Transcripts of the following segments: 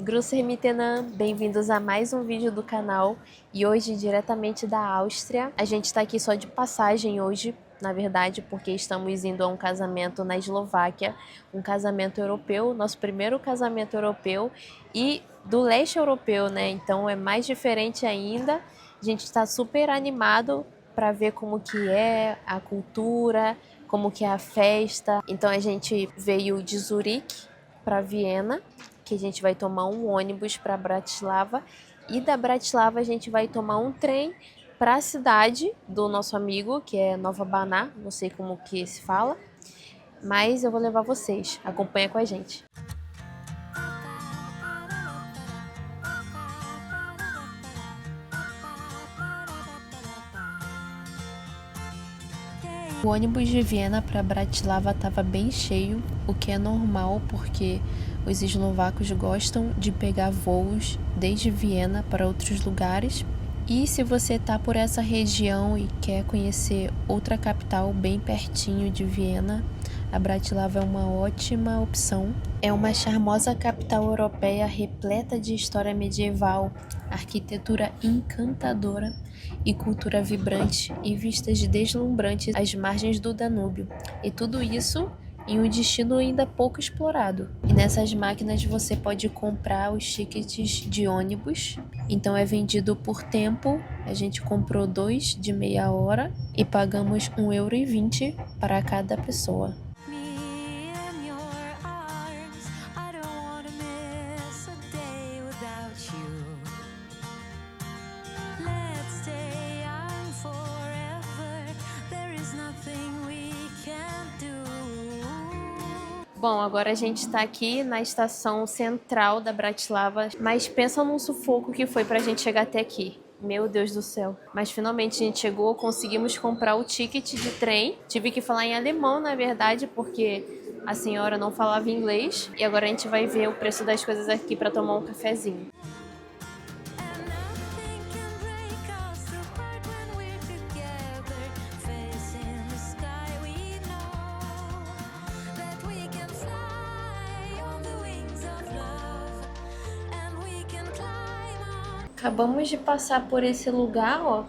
Grüße mitenan, bem-vindos a mais um vídeo do canal e hoje diretamente da Áustria. A gente está aqui só de passagem hoje, na verdade, porque estamos indo a um casamento na Eslováquia, um casamento europeu, nosso primeiro casamento europeu e do leste europeu, né? Então é mais diferente ainda. A gente está super animado para ver como que é a cultura, como que é a festa. Então a gente veio de Zurique para Viena, que a gente vai tomar um ônibus para Bratislava e da Bratislava a gente vai tomar um trem para a cidade do nosso amigo, que é Nova Baná, não sei como que se fala, mas eu vou levar vocês, acompanha com a gente. O ônibus de Viena para Bratislava estava bem cheio, o que é normal porque os eslovacos gostam de pegar voos desde Viena para outros lugares. E se você está por essa região e quer conhecer outra capital bem pertinho de Viena, a Bratislava é uma ótima opção. É uma charmosa capital europeia repleta de história medieval, arquitetura encantadora e cultura vibrante e vistas deslumbrantes às margens do Danúbio. E tudo isso em um destino ainda pouco explorado. E nessas máquinas você pode comprar os tickets de ônibus. Então é vendido por tempo. A gente comprou 2 de meia hora e pagamos €1,20 para cada pessoa. Bom, agora a gente está aqui na estação central da Bratislava, mas pensa num sufoco que foi pra gente chegar até aqui. Meu Deus do céu. Mas finalmente a gente chegou, conseguimos comprar o ticket de trem. Tive que falar em alemão, na verdade, porque a senhora não falava inglês. E agora a gente vai ver o preço das coisas aqui para tomar um cafezinho. Acabamos de passar por esse lugar, ó.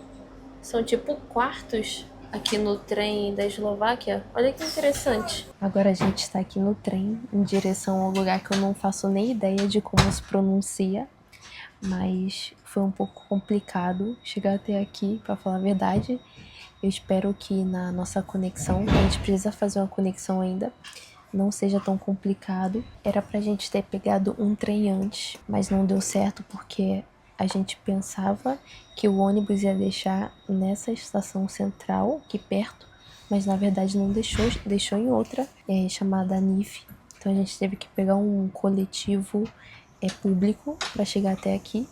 São tipo quartos aqui no trem da Eslováquia. Olha que interessante. Agora a gente está aqui no trem em direção ao lugar que eu não faço nem ideia de como se pronuncia. Mas foi um pouco complicado chegar até aqui, para falar a verdade. Eu espero que na nossa conexão, a gente precisa fazer uma conexão ainda, não seja tão complicado. Era pra gente ter pegado um trem antes, mas não deu certo porque a gente pensava que o ônibus ia deixar nessa estação central, aqui perto, mas na verdade não deixou em outra, chamada NIF. Então a gente teve que pegar um coletivo público para chegar até aqui.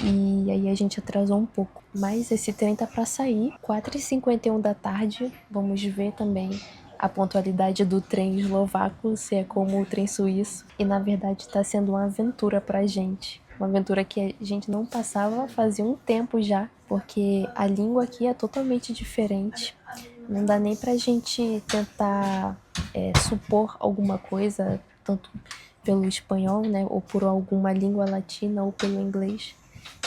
E aí a gente atrasou um pouco. Mas esse trem tá para sair, 4h51 da tarde. Vamos ver também a pontualidade do trem eslovaco, se é como o trem suíço. E na verdade está sendo uma aventura pra gente. Uma aventura que a gente não passava fazia um tempo já, porque a língua aqui é totalmente diferente. Não dá nem pra gente tentar supor alguma coisa, tanto pelo espanhol, né, ou por alguma língua latina, ou pelo inglês.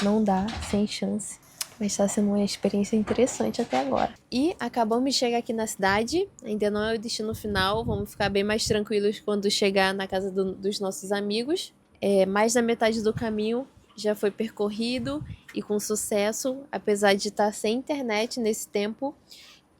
Não dá, sem chance. Mas está sendo uma experiência interessante até agora. E acabamos de chegar aqui na cidade, ainda não é o destino final, vamos ficar bem mais tranquilos quando chegar na casa dos nossos amigos. Mais da metade do caminho já foi percorrido e com sucesso, apesar de estar sem internet nesse tempo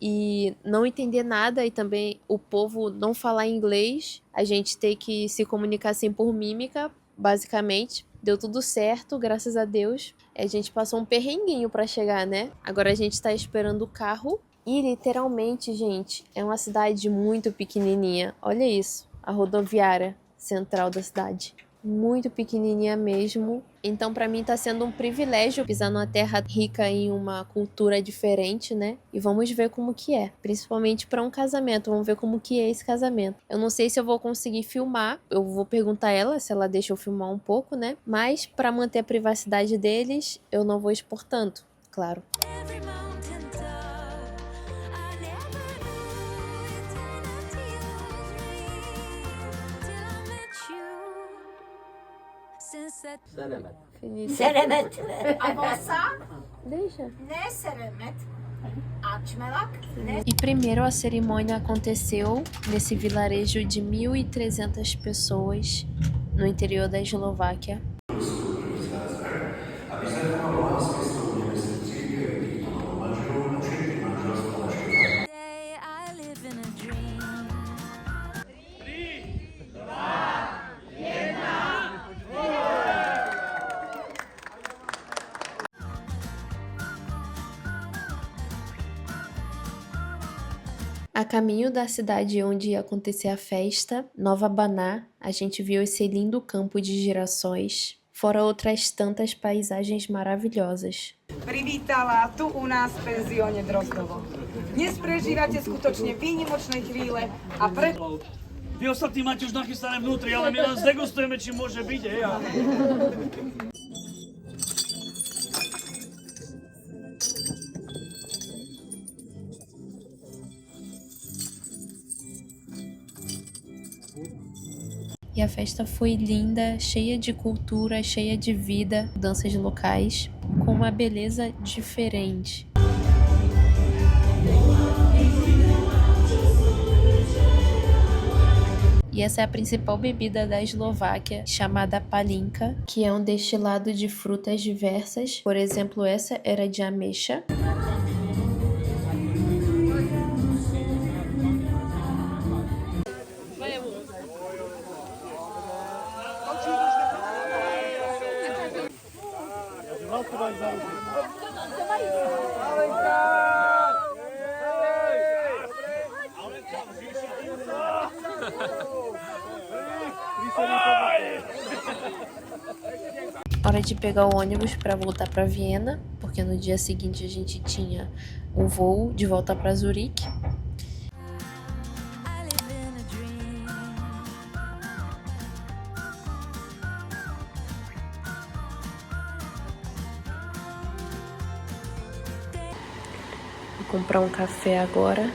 e não entender nada e também o povo não falar inglês, a gente ter que se comunicar assim por mímica, basicamente. Deu tudo certo, graças a Deus. A gente passou um perrenguinho pra chegar, né? Agora a gente tá esperando o carro. E literalmente, gente, é uma cidade muito pequenininha. Olha isso, a rodoviária central da cidade. Muito pequenininha mesmo. Então pra mim tá sendo um privilégio pisar numa terra rica em uma cultura diferente, né? E vamos ver como que é, principalmente pra um casamento. Vamos ver como que é esse casamento. Eu não sei se eu vou conseguir filmar. Eu vou perguntar a ela se ela deixa eu filmar um pouco, né? Mas pra manter a privacidade deles, eu não vou expor tanto, claro. Since Seremet. A vossa? Deixa. Ne seremet. Açmelak. Ne. E primeiro a cerimônia aconteceu nesse vilarejo de 1.300 pessoas no interior da Eslováquia. A caminho da cidade onde ia acontecer a festa, Nova Baná, a gente viu esse lindo campo de girassóis, fora outras tantas paisagens maravilhosas. Privítala tu u nás v penzióne Drozdovo. Dnes prežívate skutočne výnimočné chvíle a preto... Vy ostatní máte už nachystané vnútri, ale my len zdegustujeme, či môže byť, hej. E a festa foi linda, cheia de cultura, cheia de vida, danças locais, com uma beleza diferente. E essa é a principal bebida da Eslováquia, chamada palinka, que é um destilado de frutas diversas. Por exemplo, essa era de ameixa. Hora de pegar o ônibus para voltar para Viena, porque no dia seguinte a gente tinha o voo de volta para Zurique. Vou comprar um café agora.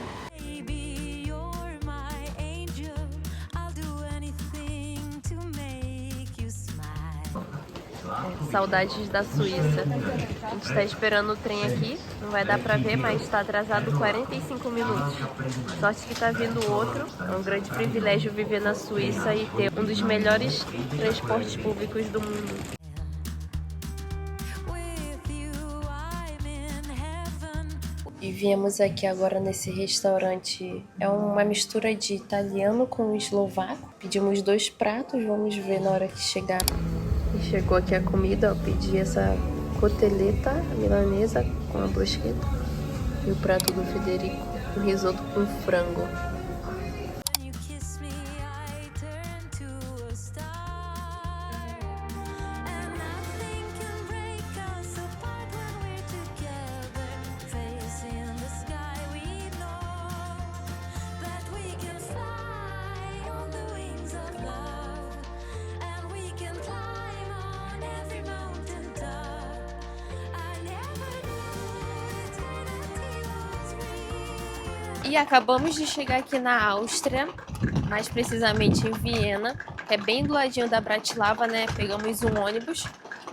Saudades da Suíça. A gente tá esperando o trem aqui, não vai dar pra ver, mas tá atrasado 45 minutos. Sorte que tá vindo outro. É um grande privilégio viver na Suíça e ter um dos melhores transportes públicos do mundo. E viemos aqui agora nesse restaurante, é uma mistura de italiano com eslovaco. Pedimos 2 pratos, vamos ver na hora que chegar. E chegou aqui a comida, eu pedi essa coteleta milanesa com a bruschetta e o prato do Federico, um risoto com frango. E acabamos de chegar aqui na Áustria, mais precisamente em Viena, que é bem do ladinho da Bratislava, né? Pegamos um ônibus,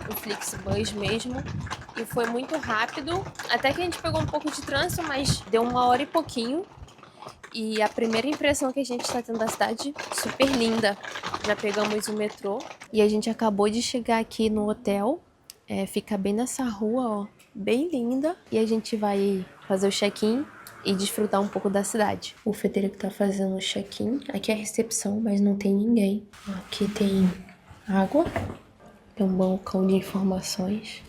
um Flixbus mesmo, e foi muito rápido. Até que a gente pegou um pouco de trânsito, mas deu 1 hora e pouquinho. E a primeira impressão que a gente está tendo da cidade, super linda. Já pegamos o metrô e a gente acabou de chegar aqui no hotel. Fica bem nessa rua, ó, bem linda. E a gente vai fazer o check-in e desfrutar um pouco da cidade. O Federico tá fazendo o check-in. Aqui é a recepção, mas não tem ninguém. Aqui tem água. Tem um balcão de informações.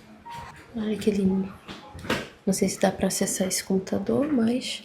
Olha que lindo. Não sei se dá pra acessar esse computador, mas...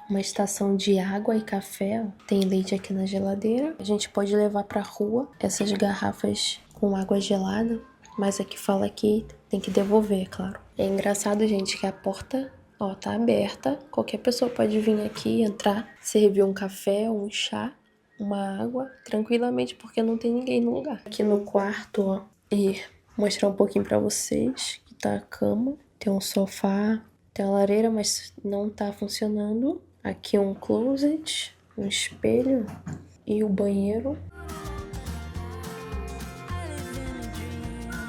Uma estação de água e café, tem leite aqui na geladeira. A gente pode levar pra rua essas garrafas com água gelada, mas aqui fala que tem que devolver, é claro. É engraçado, gente, que a porta, ó, tá aberta. Qualquer pessoa pode vir aqui, entrar, servir um café, um chá, uma água, tranquilamente, porque não tem ninguém no lugar. Aqui no quarto, ó, e mostrar um pouquinho pra vocês, que tá a cama. Tem um sofá, tem uma lareira, mas não tá funcionando. Aqui um closet, um espelho e o banheiro.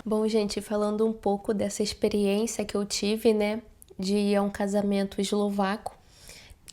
Bom, gente, falando um pouco dessa experiência que eu tive, né, de ir a um casamento eslovaco,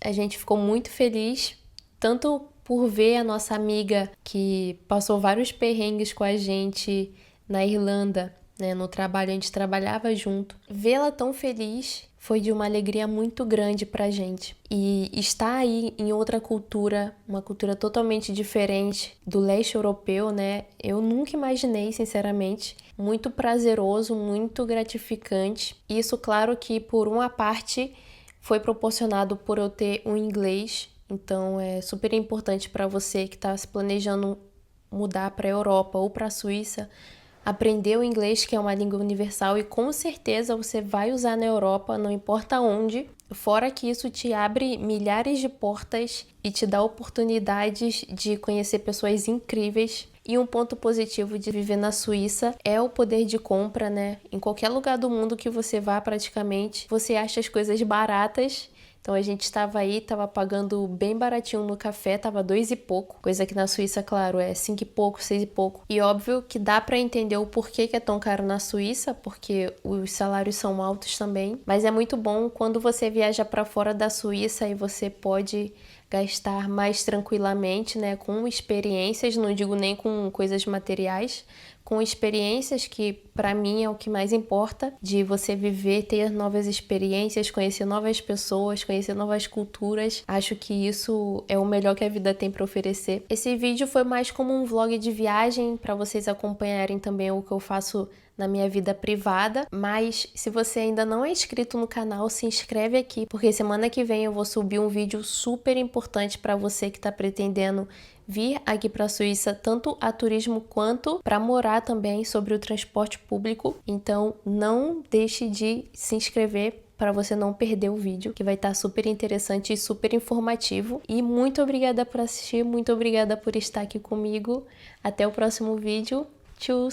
a gente ficou muito feliz, tanto por ver a nossa amiga que passou vários perrengues com a gente na Irlanda, né, no trabalho, a gente trabalhava junto. Vê-la tão feliz foi de uma alegria muito grande pra gente. E estar aí em outra cultura, uma cultura totalmente diferente do leste europeu, né, eu nunca imaginei, sinceramente. Muito prazeroso, muito gratificante. Isso, claro que por uma parte foi proporcionado por eu ter um inglês. Então é super importante para você que está se planejando mudar para a Europa ou para a Suíça, aprender o inglês, que é uma língua universal, e com certeza você vai usar na Europa, não importa onde. Fora que isso te abre milhares de portas e te dá oportunidades de conhecer pessoas incríveis. E um ponto positivo de viver na Suíça é o poder de compra, né? Em qualquer lugar do mundo que você vá, praticamente, você acha as coisas baratas. Então a gente estava aí, estava pagando bem baratinho no café, tava 2 e pouco, coisa que na Suíça, claro, é 5 e pouco, 6 e pouco. E óbvio que dá para entender o porquê que é tão caro na Suíça, porque os salários são altos também. Mas é muito bom quando você viaja para fora da Suíça e você pode gastar mais tranquilamente, né, com experiências, não digo nem com coisas materiais, com experiências, que para mim é o que mais importa, de você viver, ter novas experiências, conhecer novas pessoas, conhecer novas culturas. Acho que isso é o melhor que a vida tem para oferecer. Esse vídeo foi mais como um vlog de viagem, para vocês acompanharem também o que eu faço na minha vida privada, mas se você ainda não é inscrito no canal, se inscreve aqui, porque semana que vem eu vou subir um vídeo super importante para você que está pretendendo vir aqui para a Suíça, tanto a turismo quanto para morar também, sobre o transporte público. Então não deixe de se inscrever para você não perder o vídeo, que vai estar super interessante e super informativo. E muito obrigada por assistir, muito obrigada por estar aqui comigo. Até o próximo vídeo. Tchau!